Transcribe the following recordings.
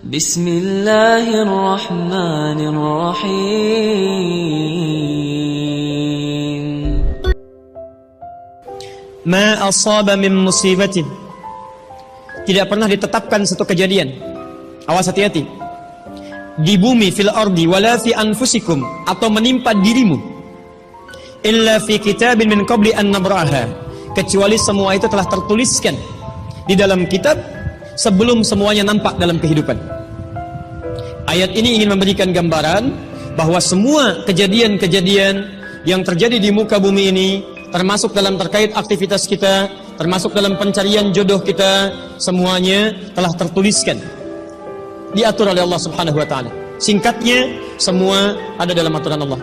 Bismillahirrahmanirrahim. Ma asaba min musibatin, tidak pernah ditetapkan satu kejadian, awas hati-hati, di bumi fil ardi wala fi anfusikum, atau menimpa dirimu, illa fi kitabin min qabli an nabraha, kecuali semua itu telah tertuliskan di dalam kitab sebelum semuanya nampak dalam kehidupan. Ayat ini ingin memberikan gambaran bahwa semua kejadian-kejadian yang terjadi di muka bumi ini, termasuk dalam terkait aktivitas kita, termasuk dalam pencarian jodoh kita, semuanya telah tertuliskan, diatur oleh Allah Subhanahu wa taala. Singkatnya, semua ada dalam aturan Allah.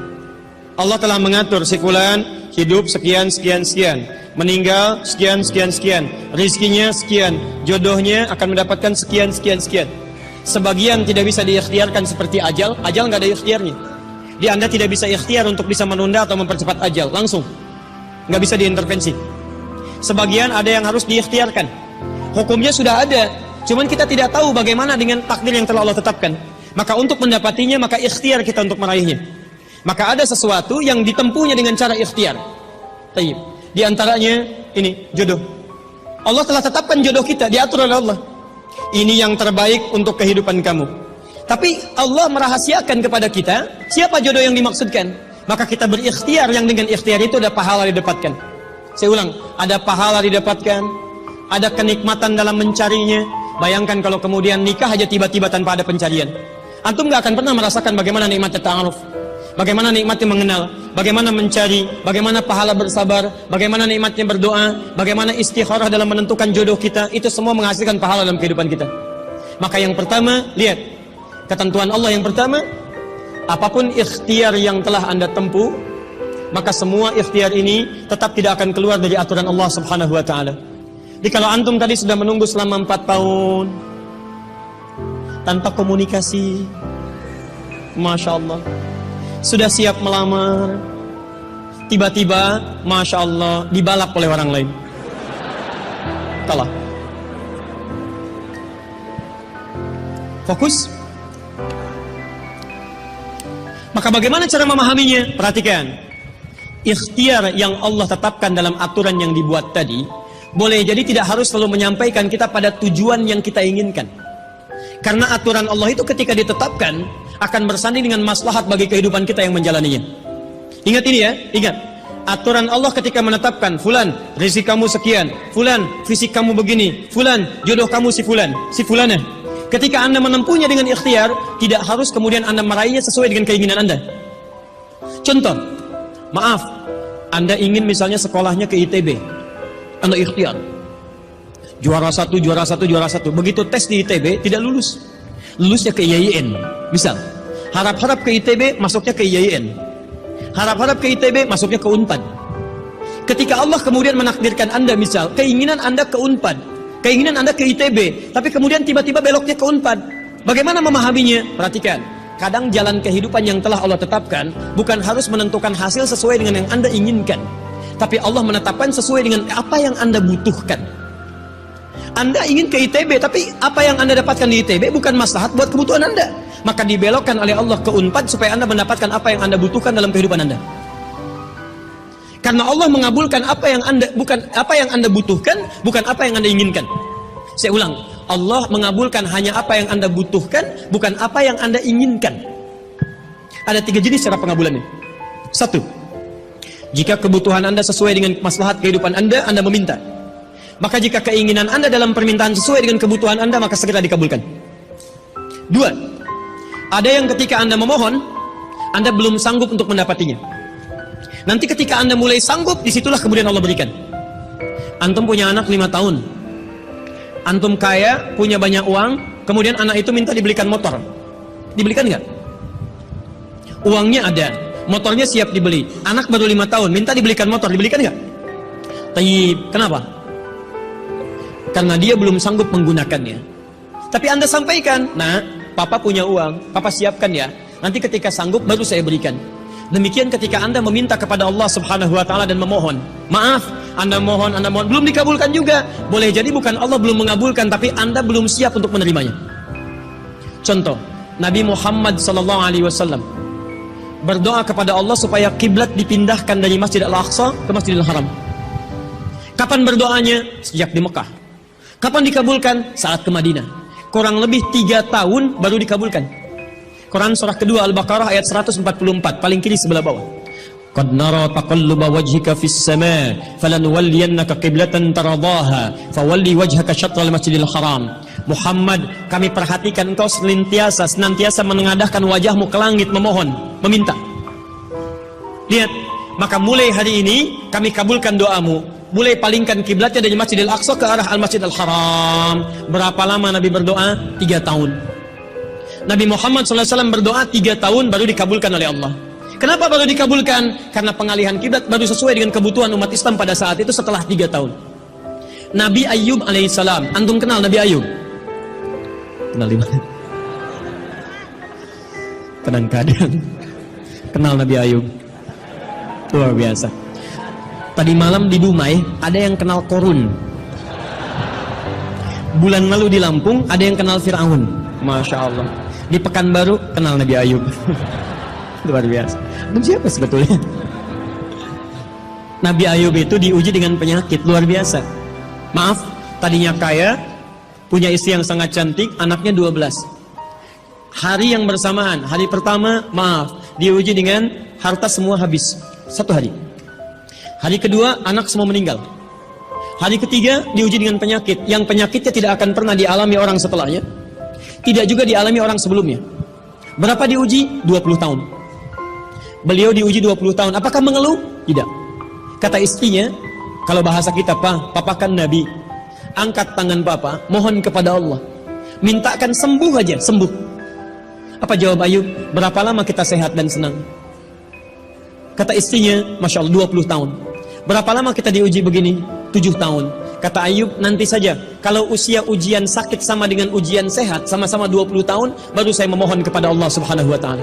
Allah telah mengatur si fulan hidup sekian sekian sekian, meninggal sekian sekian sekian, rizkinya sekian, jodohnya akan mendapatkan sekian sekian sekian. Sebagian tidak bisa diikhtiarkan seperti ajal nggak ada ikhtiarnya. Anda tidak bisa ikhtiar untuk bisa menunda atau mempercepat ajal, langsung nggak bisa diintervensi. Sebagian ada yang harus diikhtiarkan, hukumnya sudah ada, cuman kita tidak tahu bagaimana dengan takdir yang telah Allah tetapkan. Maka untuk mendapatinya, maka ikhtiar kita untuk meraihnya. Maka ada sesuatu yang ditempuhnya dengan cara ikhtiar. Tayyib. Di antaranya ini jodoh. Allah telah tetapkan jodoh kita, diatur oleh Allah. Ini yang terbaik untuk kehidupan kamu. Tapi Allah merahasiakan kepada kita siapa jodoh yang dimaksudkan. Maka kita berikhtiar, yang dengan ikhtiar itu ada pahala didapatkan. Saya ulang, ada pahala didapatkan, ada kenikmatan dalam mencarinya. Bayangkan kalau kemudian nikah aja tiba-tiba tanpa ada pencarian. Antum gak akan pernah merasakan bagaimana nikmatnya ta'aruf, bagaimana nikmatnya mengenal, bagaimana mencari, bagaimana pahala bersabar, bagaimana nikmatnya berdoa, bagaimana istikharah dalam menentukan jodoh kita. Itu semua menghasilkan pahala dalam kehidupan kita. Maka yang pertama, lihat ketentuan Allah yang pertama, apapun ikhtiar yang telah Anda tempuh, maka semua ikhtiar ini tetap tidak akan keluar dari aturan Allah Subhanahu wa taala. Jadi kalau antum tadi sudah menunggu selama 4 tahun tanpa komunikasi, Masya Allah, sudah siap melamar, tiba-tiba Masya Allah dibalap oleh orang lain, kalah. Fokus. Maka bagaimana cara memahaminya? Perhatikan, ikhtiar yang Allah tetapkan dalam aturan yang dibuat tadi, boleh jadi tidak harus selalu menyampaikan kita pada tujuan yang kita inginkan. Karena aturan Allah itu ketika ditetapkan akan bersanding dengan maslahat bagi kehidupan kita yang menjalaninya. Ingat ini ya, ingat. Aturan Allah ketika menetapkan, fulan rezeki kamu sekian, fulan fisik kamu begini, fulan jodoh kamu si fulan, si fulanah. Ketika Anda menempuhnya dengan ikhtiar, tidak harus kemudian Anda meraihnya sesuai dengan keinginan Anda. Contoh, maaf, Anda ingin misalnya sekolahnya ke ITB, Anda ikhtiar, juara satu. Begitu tes di ITB tidak lulus, lulusnya ke IAIN, misal. Harap-harap ke ITB, masuknya ke IAIN. Harap-harap ke ITB, masuknya ke Unpad. Ketika Allah kemudian menakdirkan Anda, misal keinginan Anda ke Unpad, keinginan Anda ke ITB, tapi kemudian tiba-tiba beloknya ke Unpad, bagaimana memahaminya? Perhatikan, kadang jalan kehidupan yang telah Allah tetapkan bukan harus menentukan hasil sesuai dengan yang Anda inginkan, tapi Allah menetapkan sesuai dengan apa yang Anda butuhkan. Anda ingin ke ITB, tapi apa yang Anda dapatkan di ITB bukan maslahat buat kebutuhan Anda, maka dibelokkan oleh Allah ke Unpad supaya Anda mendapatkan apa yang Anda butuhkan dalam kehidupan Anda. Karena Allah mengabulkan apa yang Anda butuhkan, bukan apa yang Anda inginkan. Saya ulang, Allah mengabulkan hanya apa yang Anda butuhkan, bukan apa yang Anda inginkan. Ada 3 jenis cara pengabulannya. 1, jika kebutuhan Anda sesuai dengan maslahat kehidupan Anda meminta. Maka jika keinginan Anda dalam permintaan sesuai dengan kebutuhan Anda, maka segera dikabulkan. 2, ada yang ketika Anda memohon, Anda belum sanggup untuk mendapatinya. Nanti ketika Anda mulai sanggup, disitulah kemudian Allah berikan. Antum punya anak 5 tahun, antum kaya, punya banyak uang, kemudian anak itu minta dibelikan motor, dibelikan nggak? Uangnya ada, motornya siap dibeli, anak baru 5 tahun, minta dibelikan motor, dibelikan nggak? Tayyib, kenapa? Karena dia belum sanggup menggunakannya. Tapi Anda sampaikan, nah, papa punya uang, papa siapkan ya, nanti ketika sanggup baru saya berikan. Demikian ketika Anda meminta kepada Allah Subhanahu wa taala dan memohon. Maaf, Anda mohon, belum dikabulkan juga. Boleh jadi bukan Allah belum mengabulkan, tapi Anda belum siap untuk menerimanya. Contoh, Nabi Muhammad SAW berdoa kepada Allah supaya kiblat dipindahkan dari Masjid Al-Aqsa ke Masjidil Haram. Kapan berdoanya? Sejak di Mekah. Kapan dikabulkan? Saat ke Madinah. Kurang lebih 3 tahun baru dikabulkan. Quran surah kedua Al-Baqarah ayat 144, paling kiri sebelah bawah. Qad nara taqalluba wajhika fis sama' falanuwalliyannaka qiblatan taradaha fawalli wajhaka syatral Masjidil Haram. Muhammad, kami perhatikan engkau senantiasa menengadahkan wajahmu ke langit memohon, meminta. Lihat, maka mulai hari ini kami kabulkan doamu. Mulai palingkan kiblatnya dari Masjidil Aqsa ke arah Al-Masjidil Haram. Berapa lama Nabi berdoa? 3 tahun. Nabi Muhammad SAW berdoa 3 tahun baru dikabulkan oleh Allah. Kenapa baru dikabulkan? Karena pengalihan kiblat baru sesuai dengan kebutuhan umat Islam pada saat itu setelah 3 tahun. Nabi Ayub alaihissalam, antum kenal Nabi Ayub? Kenal di mana? Tenang keadaan. Kenal Nabi Ayub. Luar biasa. Tadi malam di Dumai ada yang kenal Korun. Bulan lalu di Lampung ada yang kenal Fir'aun. Masya Allah. Di Pekanbaru kenal Nabi Ayub. Luar biasa. Dan siapa sebetulnya? Nabi Ayub itu diuji dengan penyakit luar biasa. Maaf, tadinya kaya, punya istri yang sangat cantik, anaknya 12. Hari yang bersamaan, hari pertama, maaf, diuji dengan harta semua habis. 1 hari. Hari kedua, anak semua meninggal. Hari ketiga, diuji dengan penyakit. Yang penyakitnya tidak akan pernah dialami orang setelahnya. Tidak juga dialami orang sebelumnya. Berapa diuji? 20 tahun. Beliau diuji 20 tahun. Apakah mengeluh? Tidak. Kata istrinya, kalau bahasa kita, papa kan Nabi. Angkat tangan papa, mohon kepada Allah. Mintakan sembuh aja, sembuh. Apa jawab Ayub? Berapa lama kita sehat dan senang? Kata istrinya, Masya Allah, 20 tahun. Berapa lama kita diuji begini? 7 tahun. Kata Ayub, nanti saja. Kalau usia ujian sakit sama dengan ujian sehat, sama-sama 20 tahun, baru saya memohon kepada Allah Subhanahu wa Ta'ala.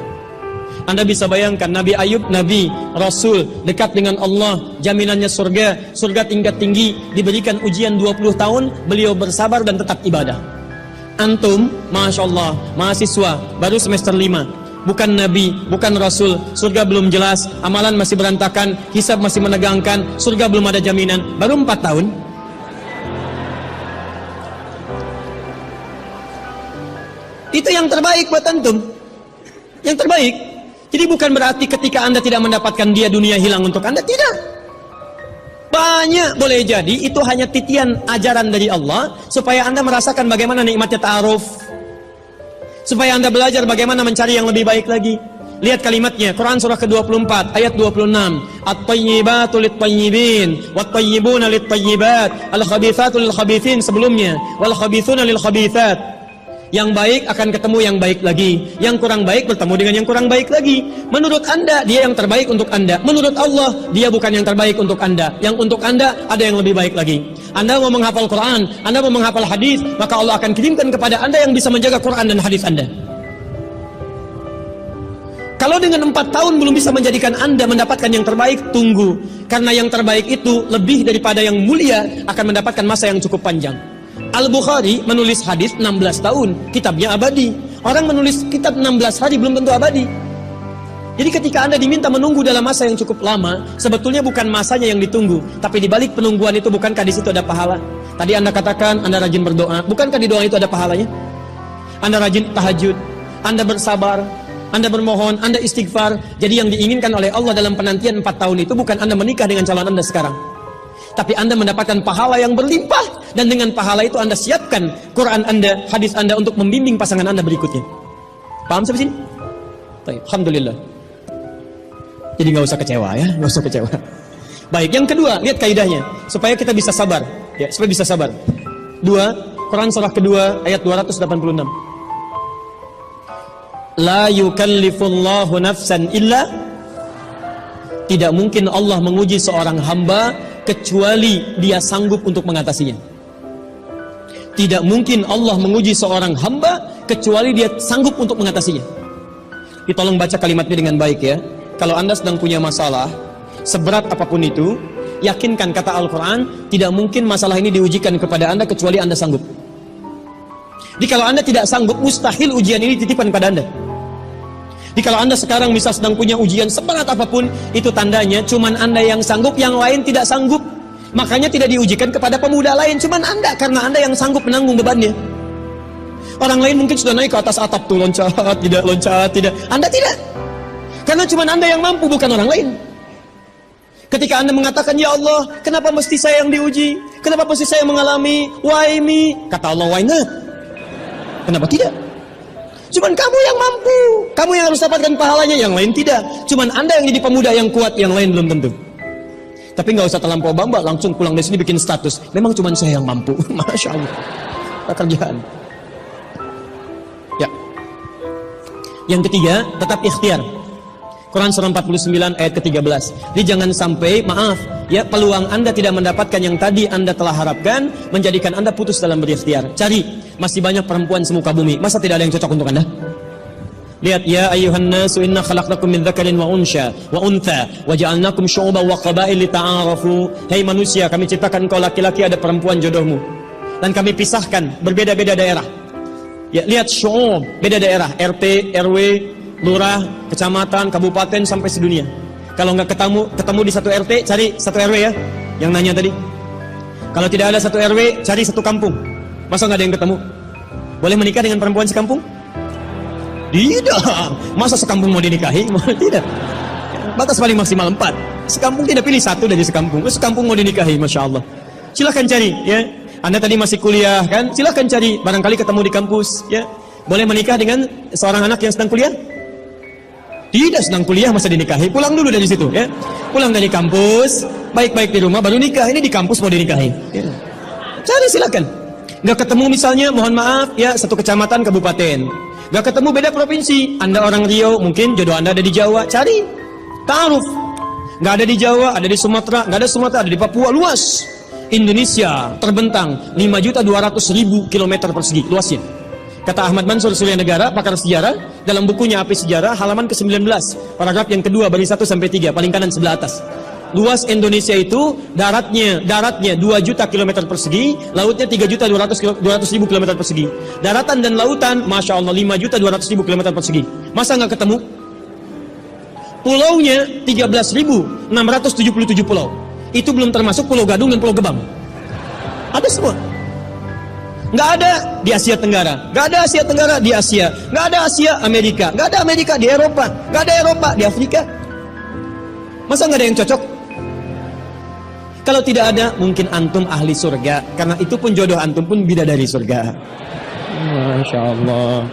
Anda bisa bayangkan Nabi Ayub, Nabi, Rasul, dekat dengan Allah, jaminannya surga, surga tingkat tinggi, diberikan ujian 20 tahun, beliau bersabar dan tetap ibadah. Antum, Masya Allah, mahasiswa, baru semester 5, bukan Nabi, bukan Rasul, surga belum jelas, amalan masih berantakan, hisab masih menegangkan, surga belum ada jaminan, baru 4 tahun. Itu yang terbaik buat antum. Yang terbaik. Jadi bukan berarti ketika Anda tidak mendapatkan dia, dunia hilang untuk Anda. Tidak. Banyak boleh jadi itu hanya titian ajaran dari Allah supaya Anda merasakan bagaimana nikmatnya ta'aruf. Supaya Anda belajar bagaimana mencari yang lebih baik lagi. Lihat kalimatnya, Quran surah ke-24 ayat 26. At-tayyibatu lit-tayyibin wat-tayyibuna lit-tayyibat al-khabithatu lil-khabithin, sebelumnya wal khabithuna lil-khabithat. Yang baik akan ketemu yang baik lagi, yang kurang baik bertemu dengan yang kurang baik lagi. Menurut Anda, dia yang terbaik untuk Anda. Menurut Allah, dia bukan yang terbaik untuk Anda. Yang untuk Anda, ada yang lebih baik lagi. Anda mau menghafal Quran, Anda mau menghafal hadis, maka Allah akan kirimkan kepada Anda yang bisa menjaga Quran dan hadis Anda. Kalau dengan 4 tahun belum bisa menjadikan Anda mendapatkan yang terbaik, tunggu. Karena yang terbaik itu lebih daripada yang mulia akan mendapatkan masa yang cukup panjang. Al-Bukhari menulis hadis 16 tahun, kitabnya abadi. Orang menulis kitab 16 hari belum tentu abadi. Jadi ketika Anda diminta menunggu dalam masa yang cukup lama, sebetulnya bukan masanya yang ditunggu, tapi di balik penungguan itu bukankah di situ ada pahala? Tadi Anda katakan Anda rajin berdoa, bukankah di doa itu ada pahalanya? Anda rajin tahajud, Anda bersabar, Anda bermohon, Anda istighfar. Jadi yang diinginkan oleh Allah dalam penantian 4 tahun itu bukan Anda menikah dengan calon Anda sekarang, tapi Anda mendapatkan pahala yang berlimpah. Dan dengan pahala itu Anda siapkan Quran Anda, hadis Anda untuk membimbing pasangan Anda berikutnya. Paham sampai sini? Baik, alhamdulillah. Jadi nggak usah kecewa ya, nggak usah kecewa. Baik, yang kedua, lihat kaidahnya supaya kita bisa sabar, ya, supaya bisa sabar. 2, Quran surah kedua ayat 286. La yukallifullahu nafsan illa, tidak mungkin Allah menguji seorang hamba kecuali dia sanggup untuk mengatasinya. Tidak mungkin Allah menguji seorang hamba kecuali dia sanggup untuk mengatasinya. Tolong baca kalimatnya dengan baik ya. Kalau Anda sedang punya masalah, seberat apapun itu, yakinkan kata Al-Quran, tidak mungkin masalah ini diujikan kepada Anda kecuali Anda sanggup. Jadi kalau Anda tidak sanggup, mustahil ujian ini titipan pada Anda. Jadi kalau Anda sekarang misal sedang punya ujian seberat apapun, itu tandanya cuman Anda yang sanggup, yang lain tidak sanggup. Makanya tidak diujikan kepada pemuda lain, cuman Anda, karena Anda yang sanggup menanggung bebannya. Orang lain mungkin sudah naik ke atas atap tuh, loncat, tidak. Anda tidak. Karena cuman Anda yang mampu, bukan orang lain. Ketika Anda mengatakan, ya Allah, kenapa mesti saya yang diuji? Kenapa mesti saya mengalami? Why me? Kata Allah, why not? Kenapa tidak? Cuman kamu yang mampu. Kamu yang harus dapatkan pahalanya, yang lain tidak. Cuman Anda yang jadi pemuda yang kuat, yang lain belum tentu. Tapi nggak usah terlampau bamba, langsung pulang dari sini bikin status. Memang cuman saya yang mampu. Masya Allah. Pekerjaan. Ya. Yang ketiga, tetap ikhtiar. Quran surah 49 ayat ke-13. Jadi jangan sampai, maaf, ya, peluang Anda tidak mendapatkan yang tadi Anda telah harapkan, menjadikan Anda putus dalam berikhtiar. Cari, masih banyak perempuan semuka bumi. Masa tidak ada yang cocok untuk Anda? Lihat, ya ayyuhan nasu inna khalaqnakum min dzakarin wa untha wa ja'alnakum syu'uban wa qabail lita'arafu. Hai manusia, kami ciptakan engkau laki-laki, ada perempuan jodohmu. Dan kami pisahkan berbeda-beda daerah. Ya, lihat syu'ub, beda daerah, RT, RW, lurah, kecamatan, kabupaten, sampai sedunia. Kalau nggak ketemu di satu RT, cari satu RW ya, yang nanya tadi. Kalau tidak ada satu RW, cari satu kampung. Masa nggak ada yang ketemu? Boleh menikah dengan perempuan sekampung? Tidak. Masa sekampung mau dinikahi? Tidak. Batas paling maksimal 4. Sekampung tidak pilih satu dari sekampung. Sekampung mau dinikahi, Masya Allah. Silahkan cari ya. Anda tadi masih kuliah kan? Silahkan cari, barangkali ketemu di kampus ya. Boleh menikah dengan seorang anak yang sedang kuliah? Tidak, sedang kuliah masa dinikahi. Pulang dulu dari situ ya. Pulang dari kampus, baik-baik di rumah baru nikah. Ini di kampus mau dinikahi ya. Cari, silakan. Nggak ketemu misalnya, mohon maaf ya, satu kecamatan, kabupaten. Nggak ketemu, beda provinsi. Anda orang Riau, mungkin jodoh Anda ada di Jawa. Cari, ta'aruf. Nggak ada di Jawa, ada di Sumatera. Nggak ada Sumatera, ada di Papua. Luas. Indonesia terbentang 5.200.000 kilometer persegi luasnya. Kata Ahmad Mansur Surya Negara, pakar sejarah, dalam bukunya Api Sejarah, halaman ke-19, paragraf yang kedua, baris 1 sampai 3, paling kanan sebelah atas. Luas Indonesia itu daratnya 2 juta kilometer persegi, lautnya 3.200.000 kilometer persegi. Daratan dan lautan, Masya Allah, 5.200.000 kilometer persegi. Masa nggak ketemu? Pulaunya 13.677 pulau. Itu belum termasuk Pulau Gadung dan Pulau Gebang. Ada semua. Nggak ada di Asia Tenggara, nggak ada Asia Tenggara di Asia, nggak ada Asia Amerika, nggak ada Amerika di Eropa, nggak ada Eropa di Afrika. Masa nggak ada yang cocok? Kalau tidak ada, mungkin antum ahli surga, karena itu pun jodoh antum pun bidadari surga. Masya Allah.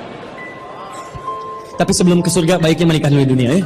Tapi sebelum ke surga, baiknya menikah dulu di dunia ya.